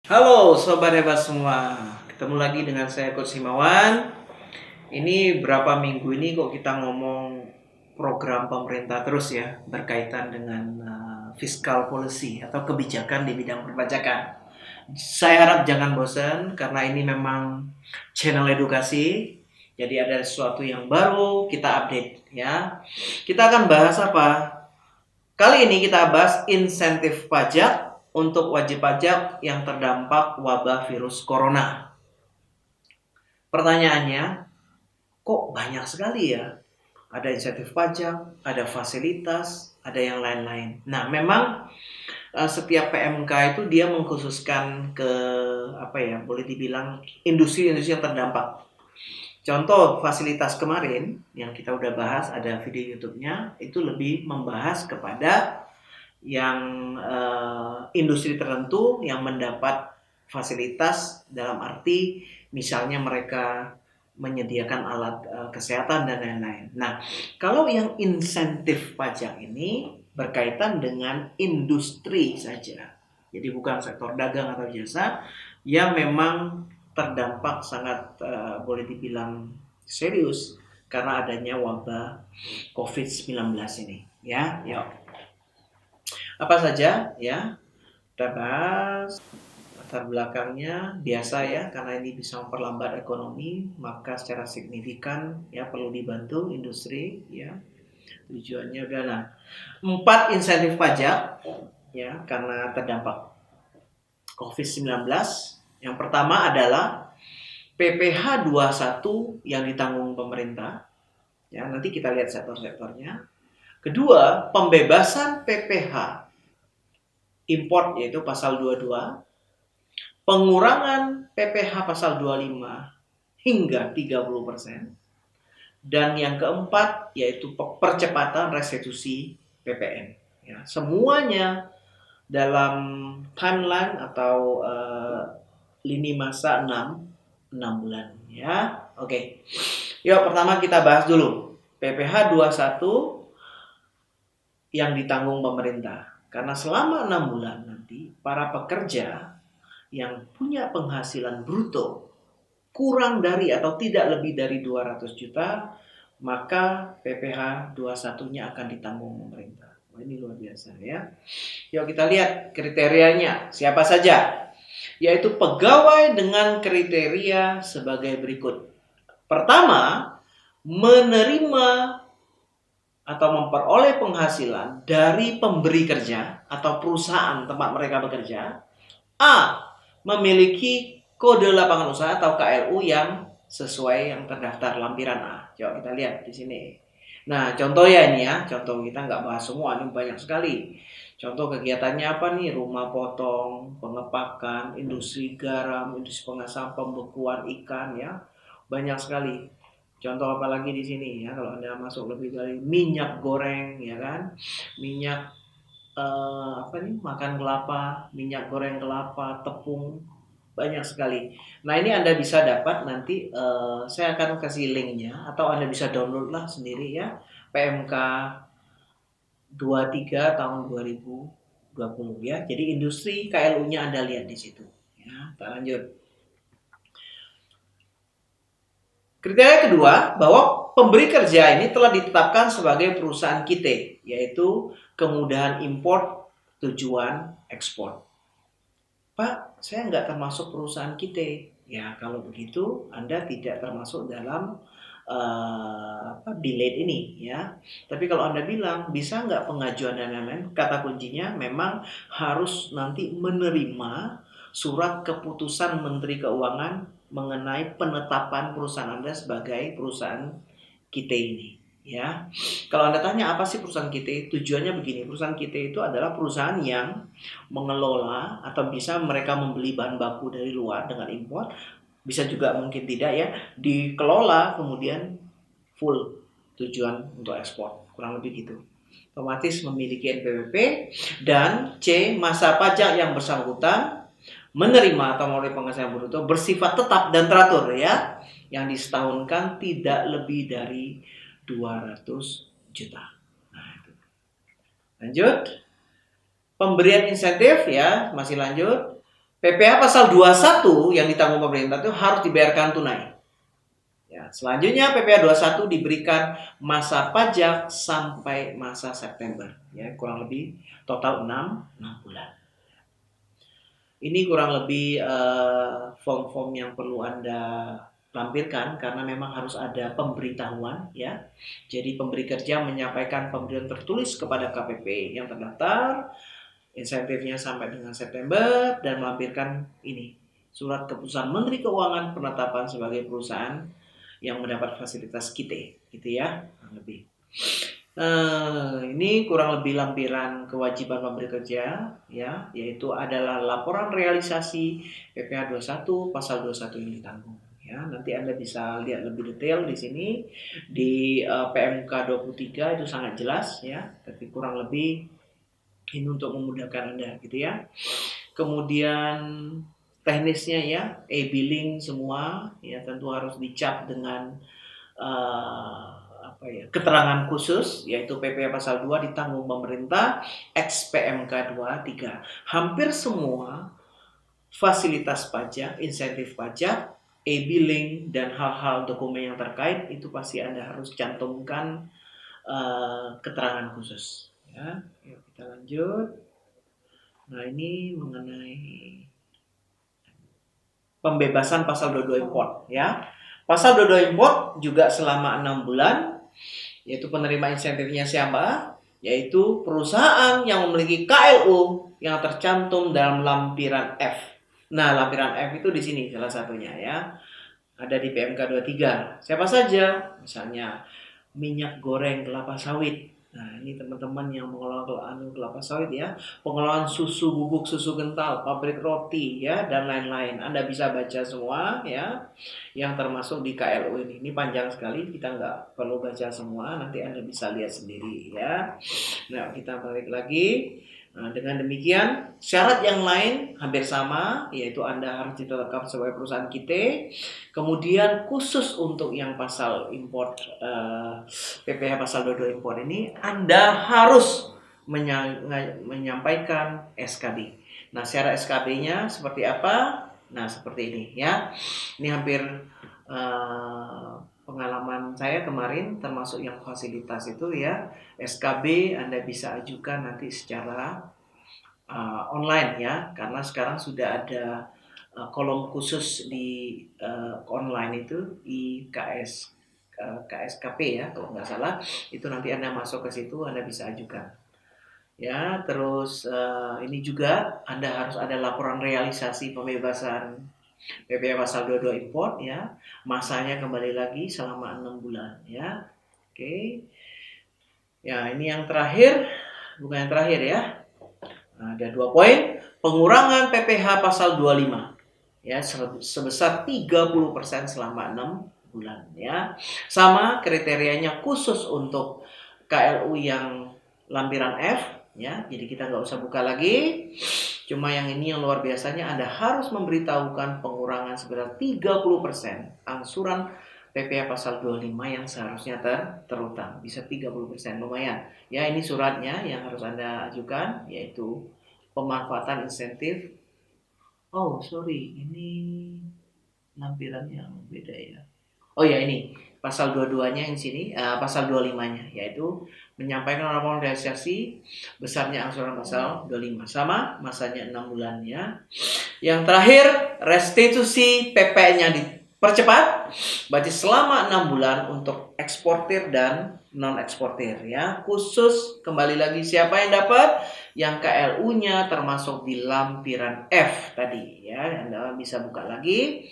Halo Sobat Hebat semua, ketemu lagi dengan saya Coach Himawan. Ini berapa minggu ini kok kita ngomong program pemerintah terus ya, berkaitan dengan fiscal policy atau kebijakan di bidang perpajakan. Saya harap jangan bosan karena ini memang channel edukasi. Jadi ada sesuatu yang baru kita update ya. Kita akan bahas apa? Kali ini kita bahas insentif pajak untuk wajib pajak yang terdampak wabah virus corona. Pertanyaannya, kok banyak sekali ya? Ada insentif pajak, ada fasilitas, ada yang lain-lain. Nah, memang setiap PMK itu dia mengkhususkan ke boleh dibilang industri-industri yang terdampak. Contoh fasilitas kemarin yang kita udah bahas, ada video YouTube-nya, itu lebih membahas kepada yang industri tertentu yang mendapat fasilitas dalam arti misalnya mereka menyediakan alat kesehatan dan lain-lain. Nah, kalau yang insentif pajak ini berkaitan dengan industri saja. Jadi bukan sektor dagang atau jasa yang memang terdampak sangat boleh dibilang serius karena adanya wabah COVID-19 ini. Ya, yuk. Apa saja ya? Kita bahas latar belakangnya biasa ya, karena ini bisa memperlambat ekonomi, maka secara signifikan ya perlu dibantu industri ya. Tujuannya adalah 4 insentif pajak ya karena terdampak COVID-19. Yang pertama adalah PPh 21 yang ditanggung pemerintah. Ya, nanti kita lihat sektor-sektornya. Kedua, pembebasan PPh import yaitu pasal 22, pengurangan PPh pasal 25 hingga 30%, dan yang keempat yaitu percepatan restitusi PPN. Ya, semuanya dalam timeline atau lini masa 6 bulan ya. Oke. Yuk pertama kita bahas dulu PPh 21 yang ditanggung pemerintah. Karena selama 6 bulan nanti para pekerja yang punya penghasilan bruto kurang dari atau tidak lebih dari 200 juta, maka PPh 21-nya akan ditanggung pemerintah. Wah, ini luar biasa ya. Yuk kita lihat kriterianya. Siapa saja? Yaitu pegawai dengan kriteria sebagai berikut. Pertama, menerima atau memperoleh penghasilan dari pemberi kerja atau perusahaan tempat mereka bekerja. A. Memiliki kode lapangan usaha atau KLU yang sesuai yang terdaftar lampiran A. Coba kita lihat di sini. Nah, contohnya ini ya. Contoh kita nggak bahas semua, ini banyak sekali. Contoh kegiatannya apa nih? Rumah potong, pengepakan, industri garam, industri pengasapan, pembekuan ikan ya. Banyak sekali. Contoh apalagi di sini ya, kalau Anda masuk lebih dari minyak goreng ya kan, minyak makan kelapa, minyak goreng kelapa, tepung, banyak sekali. Nah ini Anda bisa dapat nanti, saya akan kasih linknya atau Anda bisa download lah sendiri ya, PMK 23 tahun 2020 ya. Jadi industri KLU-nya Anda lihat di situ. Ya, kita lanjut. Kriteria kedua, bahwa pemberi kerja ini telah ditetapkan sebagai perusahaan KIT, yaitu kemudahan import tujuan ekspor. Pak, saya nggak termasuk perusahaan KIT. Ya, kalau begitu Anda tidak termasuk dalam delete ini ya. Tapi kalau Anda bilang bisa nggak pengajuan dan lain-lain, kata kuncinya memang harus nanti menerima surat keputusan Menteri Keuangan mengenai penetapan perusahaan Anda sebagai perusahaan KIT ini ya. Kalau Anda tanya apa sih perusahaan KIT? Tujuannya begini, perusahaan KIT itu adalah perusahaan yang mengelola atau bisa mereka membeli bahan baku dari luar dengan impor, bisa juga mungkin tidak ya, dikelola kemudian full tujuan untuk ekspor, kurang lebih gitu. Otomatis memiliki NPWP dan C, masa pajak yang bersangkutan menerima atau melalui penghasilan bruto bersifat tetap dan teratur ya, yang disetahunkan tidak lebih dari 200 juta. Nah, itu. Lanjut. Pemberian insentif ya, masih lanjut. PPh pasal 21 yang ditanggung pemerintah itu harus dibayarkan tunai. Ya, selanjutnya PPh 21 diberikan masa pajak sampai masa September, ya, kurang lebih total 6 bulan. Ini kurang lebih form-form yang perlu Anda lampirkan karena memang harus ada pemberitahuan, ya. Jadi pemberi kerja menyampaikan pemberian tertulis kepada KPP yang terdaftar, insentifnya sampai dengan September, dan melampirkan ini surat keputusan Menteri Keuangan penetapan sebagai perusahaan yang mendapat fasilitas KITE, gitu ya, lebih. Ini kurang lebih lampiran kewajiban pemberi kerja, ya, yaitu adalah laporan realisasi PPh 21 pasal 21 yang ditanggung. Ya, nanti Anda bisa lihat lebih detail di sini di PMK 23 itu sangat jelas, ya, tapi kurang lebih ini untuk memudahkan Anda, gitu ya. Kemudian teknisnya, ya, e-billing semua, ya, tentu harus dicap dengan keterangan khusus, yaitu PPh pasal 2 ditanggung pemerintah ex PMK 23. Hampir semua fasilitas pajak, insentif pajak, e-billing, dan hal-hal dokumen yang terkait itu pasti Anda harus cantumkan keterangan khusus. Ya, yuk kita lanjut. Nah, ini mengenai pembebasan pasal 22 import, ya. Pasal 22 import juga selama 6 bulan, yaitu penerima insentifnya siapa? Yaitu perusahaan yang memiliki KLU yang tercantum dalam lampiran F. Nah, lampiran F itu di sini salah satunya, ya. Ada di PMK 23. Siapa saja? Misalnya minyak goreng kelapa sawit. Nah, ini teman-teman yang mengelola kelapa sawit, ya. Pengelolaan susu bubuk, susu kental, pabrik roti, ya, dan lain-lain. Anda bisa baca semua, ya, yang termasuk di KLU ini. Ini panjang sekali, kita nggak perlu baca semua, nanti Anda bisa lihat sendiri, ya. Nah, kita balik lagi. Nah, dengan demikian, syarat yang lain hampir sama, yaitu Anda harus ditetapkan sebagai perusahaan KITE. Kemudian khusus untuk yang pasal import, PPh pasal 22 import ini, Anda harus menyampaikan SKB. Nah, syarat SKB-nya seperti apa? Nah, seperti ini, ya. Ini hampir pengalaman saya kemarin, termasuk yang fasilitas itu, ya. SKB Anda bisa ajukan nanti secara online, ya, karena sekarang sudah ada kolom khusus di online itu KSKP, ya, kalau nggak salah. Itu nanti Anda masuk ke situ, Anda bisa ajukan. Ya, terus ini juga Anda harus ada laporan realisasi pembebasan PPh pasal 22 import, ya. Masanya kembali lagi selama 6 bulan, ya. Oke. Ya, ini yang terakhir, bukan yang terakhir, ya. Nah, ada 2 poin. Pengurangan PPh pasal 25, ya, sebesar 30% selama 6 bulan, ya. Sama kriterianya khusus untuk KLU yang lampiran F, ya. Jadi kita nggak usah buka lagi. Cuma yang ini yang luar biasanya, Anda harus memberitahukan pengurangan sebesar 30% angsuran PPh pasal 25 yang seharusnya terutang. Bisa 30%, lumayan. Ya, ini suratnya yang harus Anda ajukan, yaitu pemanfaatan insentif. Oh, sorry, ini lampiran yang beda, ya. Oh ya, ini pasal 22-nya yang sini, pasal 25-nya, yaitu menyampaikan laporan realisasi besarnya angsuran pasal 25. Sama, masanya 6 bulan, ya. Yang terakhir, restitusi PP-nya dipercepat, berarti selama 6 bulan untuk eksportir dan non-eksportir, ya. Khusus, kembali lagi, siapa yang dapat? Yang KLU-nya termasuk di lampiran F tadi, ya. Anda bisa buka lagi.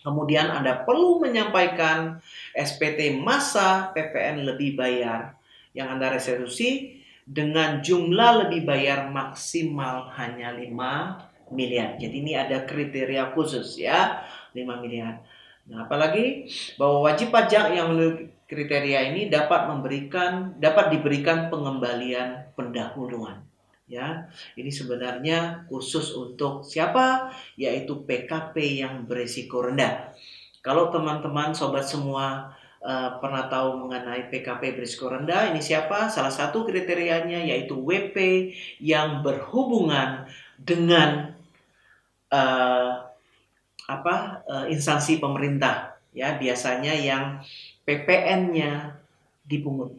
Kemudian Anda perlu menyampaikan SPT masa PPN lebih bayar yang Anda restitusi dengan jumlah lebih bayar maksimal hanya 5 miliar. Jadi ini ada kriteria khusus, ya, 5 miliar. Nah, apalagi bahwa wajib pajak yang memiliki kriteria ini dapat diberikan pengembalian pendahuluan. Ya, ini sebenarnya khusus untuk siapa? Yaitu PKP yang berisiko rendah. Kalau teman-teman sobat semua pernah tahu mengenai PKP berisiko rendah, ini siapa? Salah satu kriterianya yaitu WP yang berhubungan dengan eh, instansi pemerintah, ya biasanya yang PPN-nya dipungut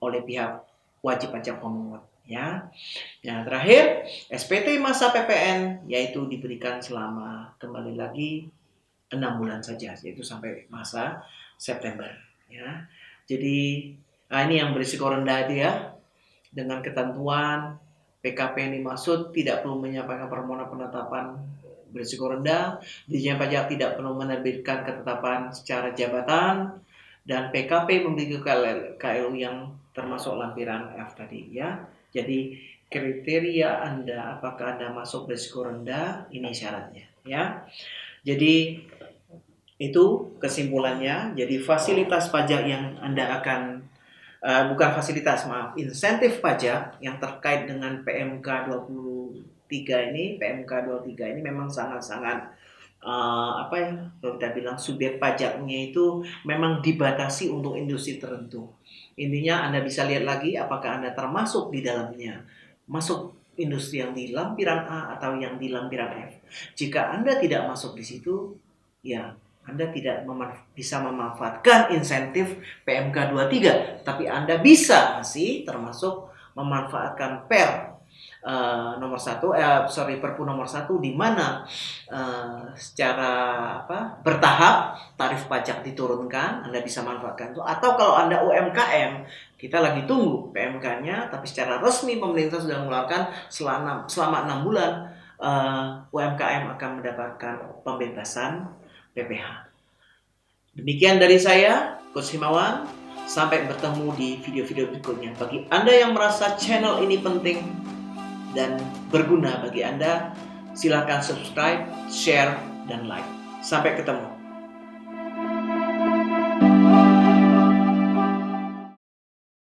oleh pihak wajib pajak pemungut, ya. Yang terakhir, SPT masa PPN yaitu diberikan selama kembali lagi 6 bulan saja, yaitu sampai masa September, ya. Jadi, ini yang berisiko rendah itu ya, dengan ketentuan PKP yang dimaksud tidak perlu menyampaikan permohonan penetapan berisiko rendah, Ditjen Pajak tidak perlu menerbitkan ketetapan secara jabatan, dan PKP memiliki KLU yang termasuk lampiran F tadi ya. Jadi kriteria Anda apakah Anda masuk berisiko rendah, ini syaratnya ya. Jadi itu kesimpulannya. Jadi fasilitas pajak yang Anda akan bukan fasilitas, maaf, insentif pajak yang terkait dengan PMK 23 ini, PMK 23 ini memang sangat-sangat kalau kita bilang subjek pajaknya itu memang dibatasi untuk industri tertentu. Intinya Anda bisa lihat lagi apakah Anda termasuk di dalamnya, masuk industri yang di lampiran A atau yang di lampiran F. Jika Anda tidak masuk di situ, ya Anda tidak bisa memanfaatkan insentif PMK 23, tapi Anda bisa masih termasuk memanfaatkan Perpu nomor 1 di mana secara bertahap tarif pajak diturunkan, Anda bisa manfaatkan itu. Atau kalau Anda UMKM, kita lagi tunggu PMK-nya, tapi secara resmi pemerintah sudah mengeluarkan selama 6 bulan UMKM akan mendapatkan pembebasan PPh. Demikian dari saya, Coach Himawan. Sampai bertemu di video-video berikutnya. Bagi Anda yang merasa channel ini penting dan berguna bagi Anda, silakan subscribe, share, dan like. Sampai ketemu.